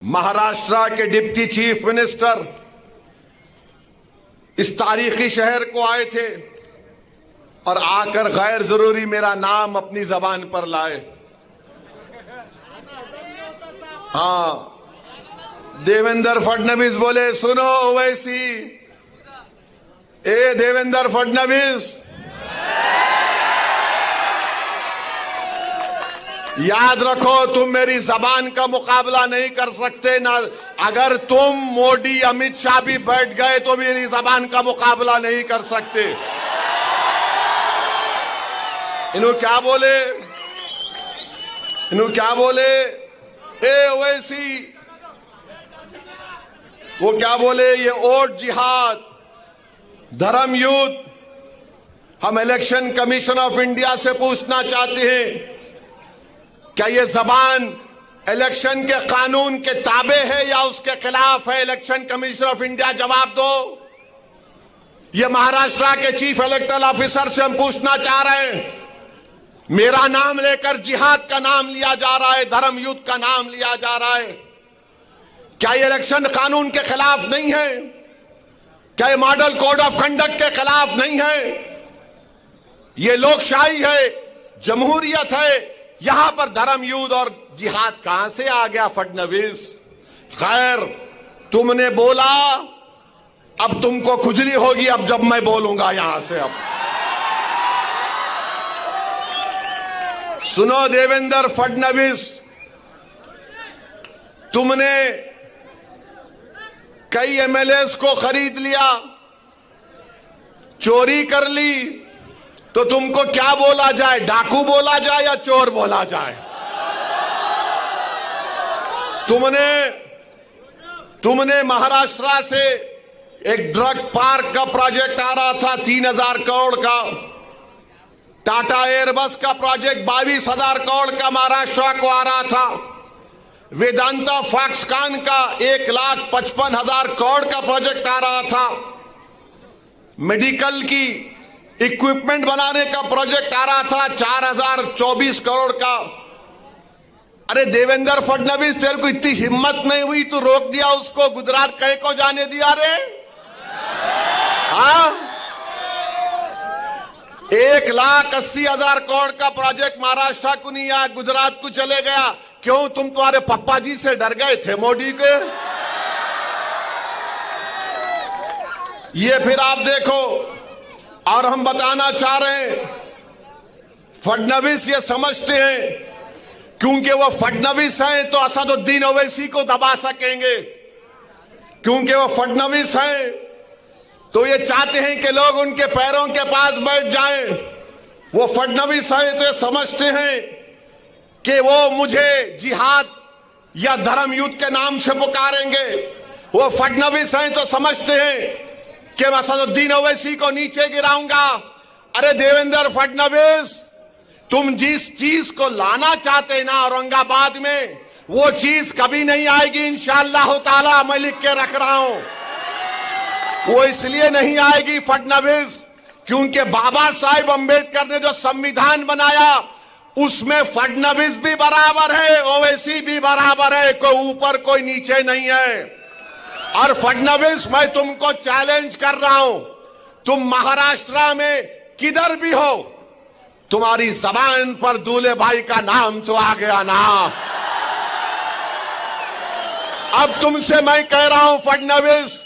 महाराष्ट्र के deputy chief minister इस तारीखी शहर को आए थे और आकर गैर जरूरी मेरा नाम अपनी जबान पर लाए। हाँ, देवेंद्र फडणवीस बोले, सुनो ओवैसी, ए देवेंद्र फडणवीस, याद रखो तुम मेरी जबान का मुकाबला नहीं कर सकते ना। अगर तुम मोदी अमित शाह भी बैठ गए तो मेरी जबान का मुकाबला नहीं कर सकते। इन्हों क्या बोले, ए ओवैसी, वो क्या बोले, ये वोट जिहाद, धर्म युद्ध। हम इलेक्शन कमीशन ऑफ इंडिया से पूछना चाहते हैं, क्या ये जबान इलेक्शन के कानून के ताबे है या उसके खिलाफ है? इलेक्शन कमीशन ऑफ इंडिया जवाब दो। ये महाराष्ट्र के चीफ इलेक्टरल ऑफिसर से हम पूछना चाह रहे हैं, मेरा नाम लेकर जिहाद का नाम लिया जा रहा है, धर्म युद्ध का नाम लिया जा रहा है, क्या ये इलेक्शन कानून के खिलाफ नहीं है? क्या ये मॉडल कोड ऑफ कंडक्ट के खिलाफ नहीं है? ये लोकशाही है, जमहूरियत है, यहां पर धर्म युद्ध और जिहाद कहां से आ गया फडणवीस? खैर, तुमने बोला, अब तुमको खुजली होगी अब जब मैं बोलूंगा यहां से। अब सुनो देवेंद्र फडणवीस, तुमने कई एमएलएस को खरीद लिया, चोरी कर ली, तो तुमको क्या बोला जाए? डाकू बोला जाए या चोर बोला जाए? तुमने महाराष्ट्र से एक ड्रग पार्क का प्रोजेक्ट आ रहा था 3000 करोड़ का, टाटा एयरबस का प्रोजेक्ट 22,000 करोड़ का महाराष्ट्र को आ रहा था, वेदांता फॉक्सकॉन का 1,55,000 करोड़ का प्रोजेक्ट आ रहा था, मेडिकल की इक्विपमेंट बनाने का प्रोजेक्ट आ रहा था 4,024 करोड़ का। अरे देवेंद्र फडणवीस, तेरे को इतनी हिम्मत नहीं हुई तो रोक दिया उसको, गुजरात कहे को जाने दिया रे? हाँ, 1,80,000 करोड़ का प्रोजेक्ट महाराष्ट्र को नहीं आया, गुजरात को चले गया। क्यों? तुम तुम्हारे पप्पा जी से डर गए थे मोदी के? ये फिर आप देखो। और हम बताना चाह रहे हैं, फडणवीस ये समझते हैं क्योंकि वो फडणवीस हैं तो असदुद्दीन ओवैसी को दबा सकेंगे, क्योंकि वो फडणवीस हैं तो ये चाहते हैं कि लोग उनके पैरों के पास बैठ जाएं। वो फडणवीस हैं तो ये समझते हैं कि वो मुझे जिहाद या धर्म युद्ध के नाम से पुकारेंगे। वो फडणवीस हैं तो समझते हैं कि मैं असदुद्दीन ओवैसी को नीचे गिराऊंगा। अरे देवेंद्र फडणवीस, तुम जिस चीज को लाना चाहते ना औरंगाबाद में, वो चीज कभी नहीं आएगी इंशाअल्लाह ताला। मैं लिख के रख रहा हूं, वो इसलिए नहीं आएगी फडणवीस क्योंकि बाबा साहेब अंबेडकर ने जो संविधान बनाया उसमें फडणवीस भी बराबर है, ओवैसी भी बराबर है, कोई ऊपर कोई नीचे नहीं है। और फडणवीस, मैं तुमको चैलेंज कर रहा हूं, तुम महाराष्ट्र में किधर भी हो, तुम्हारी जबान पर दूल्हे भाई का नाम तो आ गया ना। अब तुमसे मैं कह रहा हूं फडणवीस,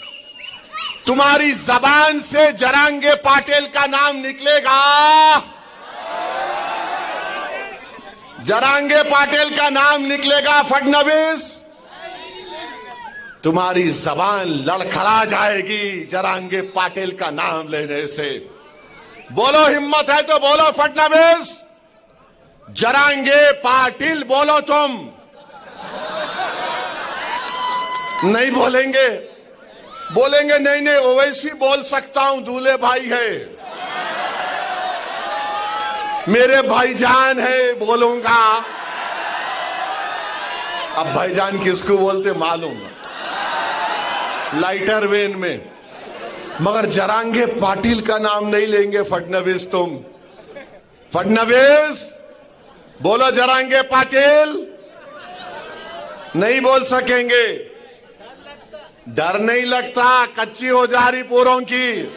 तुम्हारी जबान से जरांगे पाटिल का नाम निकलेगा, जरांगे पाटिल का नाम निकलेगा फडणवीस, तुम्हारी जबान लड़खड़ा जाएगी जरांगे पाटिल का नाम लेने से। बोलो, हिम्मत है तो बोलो फडणवीस, जरांगे पाटिल बोलो। तुम नहीं बोलेंगे? बोलेंगे नहीं, ओवैसी बोल सकता हूं, दूल्हे भाई है, मेरे भाईजान है, बोलूंगा। अब भाईजान किसको बोलते मालूम, लाइटर वेन में, मगर जरांगे पाटिल का नाम नहीं लेंगे फडणवीस। तुम फडणवीस बोलो, जरांगे पाटिल, नहीं बोल सकेंगे। डर नहीं लगता, कच्ची हो जा रही पूरों की।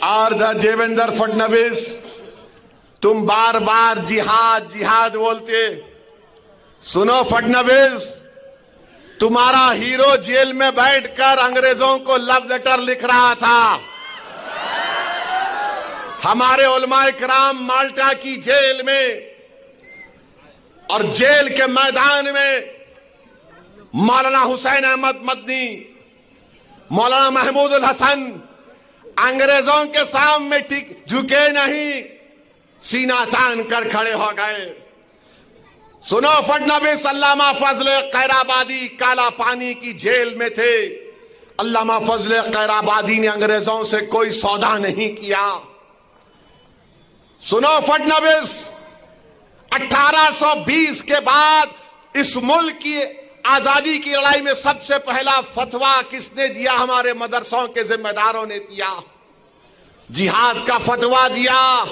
और देवेंद्र फडणवीस, तुम बार बार जिहाद जिहाद बोलते। सुनो फडणवीस, तुम्हारा हीरो जेल में बैठकर अंग्रेजों को लव लेटर लिख रहा था। हमारे उलमाए किराम माल्टा की जेल में और जेल के मैदान में मौलाना हुसैन अहमद मदनी, मौलाना महमूद उल हसन अंग्रेजों के सामने झुके नहीं, सीना तान कर खड़े हो गए। सुनो फडणवीस, अल्लामा फजल खैराबादी काला पानी की जेल में थे। अल्लामा फजल खैराबादी ने अंग्रेजों से कोई सौदा नहीं किया। सुनो फडणवीस, 1820 के बाद इस मुल्क की आजादी की लड़ाई में सबसे पहला फतवा किसने दिया? हमारे मदरसों के जिम्मेदारों ने दिया, जिहाद का फतवा दिया।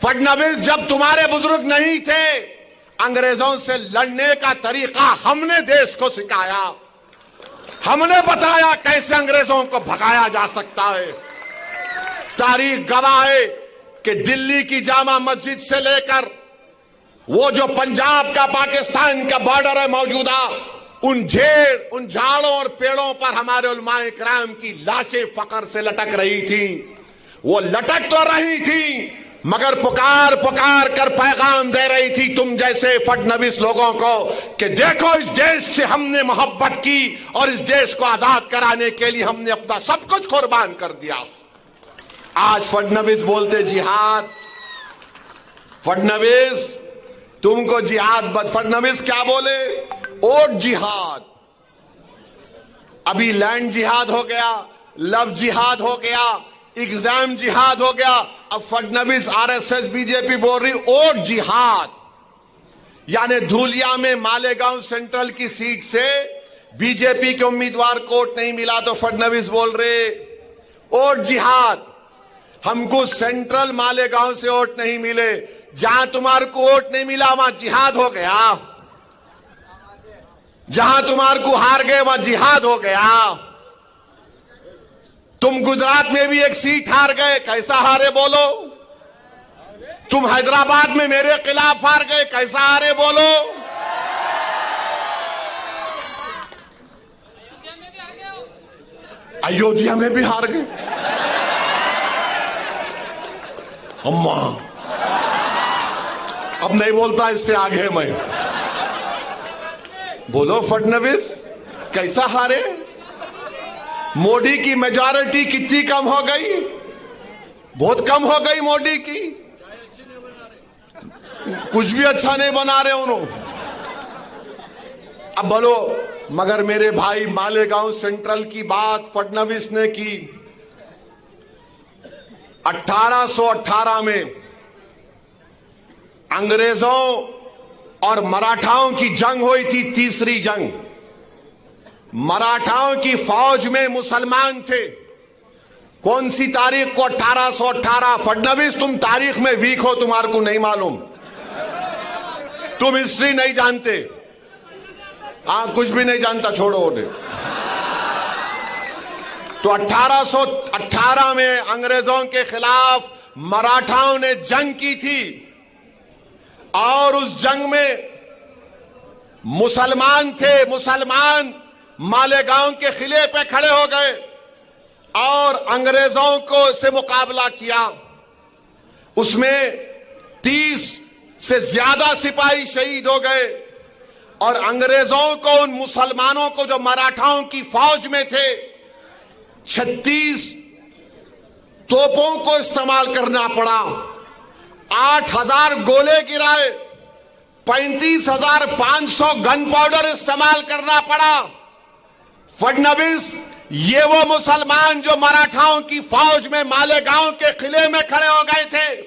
फडणवीस, जब तुम्हारे बुजुर्ग नहीं थे, अंग्रेजों से लड़ने का तरीका हमने देश को सिखाया। हमने बताया कैसे अंग्रेजों को भगाया जा सकता है। तारीख गवाह है कि दिल्ली की जामा मस्जिद से लेकर वो जो पंजाब का पाकिस्तान का बॉर्डर है मौजूदा, उन झाड़ों और पेड़ों पर हमारे उलमाए किराम की लाशें फकर से लटक रही थी। वो लटक तो रही थी मगर पुकार पुकार कर पैगाम दे रही थी तुम जैसे फडणवीस लोगों को कि देखो, इस देश से हमने मोहब्बत की और इस देश को आजाद कराने के लिए हमने अपना सब कुछ कुर्बान कर दिया। आज फडणवीस बोलते जिहाद। फडणवीस, तुमको जिहाद फडणवीस क्या बोले? ओट जिहाद। अभी लैंड जिहाद हो गया, लव जिहाद हो गया, एग्जाम जिहाद हो गया। अब फडणवीस, आरएसएस, बीजेपी बोल रही ओट जिहाद। यानी धूलिया में मालेगांव सेंट्रल की सीट से बीजेपी के उम्मीदवार को वोट नहीं मिला तो फडणवीस बोल रहे ओट जिहाद। हमको सेंट्रल मालेगांव से वोट नहीं मिले, जहां तुम्हारे को वोट नहीं मिला वहां जिहाद हो गया। जहां तुम्हारे को हार गए वहां जिहाद हो गया। तुम गुजरात में भी एक सीट हार गए, कैसा हारे बोलो? तुम हैदराबाद में मेरे खिलाफ हार गए, कैसा हारे बोलो? अयोध्या में भी हार गए। अम्मा, अब नहीं बोलता, इससे आगे मैं। बोलो फडणवीस, कैसा हारे? मोदी की मेजॉरिटी कितनी कम हो गई? बहुत कम हो गई मोदी की। कुछ भी अच्छा नहीं बना रहे उन्होंने। अब बोलो, मगर मेरे भाई मालेगांव सेंट्रल की बात फडणवीस ने की। 1818 में अंग्रेजों और मराठाओं की जंग हुई थी, तीसरी जंग। मराठाओं की फौज में मुसलमान थे। कौन सी तारीख को? 1818। फडणवीस, तुम तारीख में वीक हो, तुम्हारे को नहीं मालूम, तुम हिस्ट्री नहीं जानते। कुछ भी नहीं जानता, छोड़ो उन्हें। तो 1818 में अंग्रेजों के खिलाफ मराठाओं ने जंग की थी और उस जंग में मुसलमान थे। मुसलमान मालेगांव के किले पे खड़े हो गए और अंग्रेजों को से मुकाबला किया। उसमें 30 से ज्यादा सिपाही शहीद हो गए और अंग्रेजों को, उन मुसलमानों को जो मराठाओं की फौज में थे, 36 तोपों को इस्तेमाल करना पड़ा। 8000 गोले गिराए, 35,500 गन पाउडर इस्तेमाल करना पड़ा। फडणवीस, ये वो मुसलमान जो मराठाओं की फौज में मालेगांव के किले में खड़े हो गए थे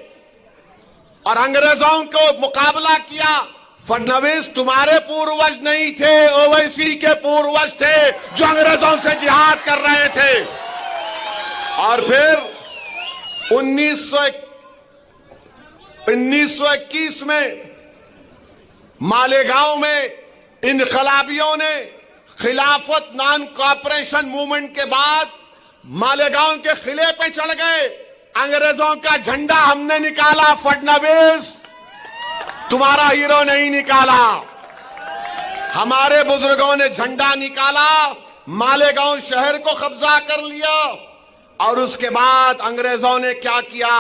और अंग्रेजों को मुकाबला किया। फडणवीस, तुम्हारे पूर्वज नहीं थे, ओवैसी के पूर्वज थे जो अंग्रेजों से जिहाद कर रहे थे। और फिर 1921 में मालेगांव में इनकलाबियों ने खिलाफत नॉन कॉपरेशन मूवमेंट के बाद मालेगांव के किले पे चढ़ गए। अंग्रेजों का झंडा हमने निकाला, फडणवीस तुम्हारा हीरो नहीं निकाला। हमारे बुजुर्गों ने झंडा निकाला, मालेगांव शहर को कब्जा कर लिया। और उसके बाद अंग्रेजों ने क्या किया?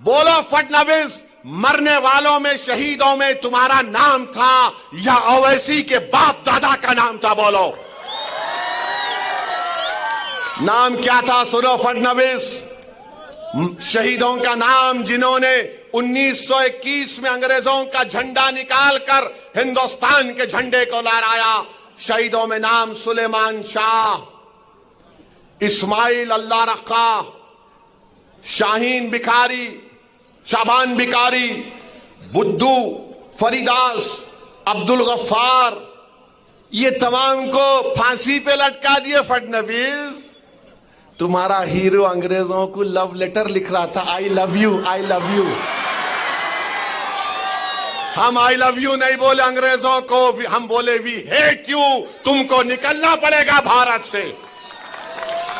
बोलो फडणवीस, मरने वालों में, शहीदों में तुम्हारा नाम था या ओवैसी के बाप दादा का नाम था? बोलो नाम क्या था? सुनो फडणवीस, शहीदों का नाम जिन्होंने 1921 में अंग्रेजों का झंडा निकालकर हिंदुस्तान के झंडे को लहराया। शहीदों में नाम सुलेमान शाह, इस्माइल अल्लाह रखा, शाहीन बिकारी, शाबान बिकारी, बुद्धू, फरीदास, अब्दुल गफ्फार, ये तमाम को फांसी पे लटका दिए। फडणवीस तुम्हारा हीरो अंग्रेजों को लव लेटर लिख रहा था, I love you, I love you. हम आई लव यू नहीं बोले अंग्रेजों को, हम बोले वी हेट यू, तुमको निकलना पड़ेगा भारत से।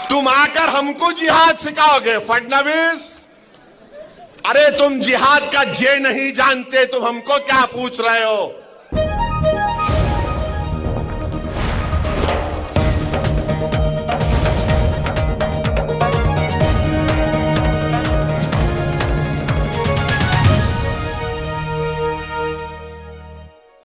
तुम आकर हमको जिहाद सिखाओगे फडणवीस? अरे तुम जिहाद का जे नहीं जानते, तुम हमको क्या पूछ रहे हो?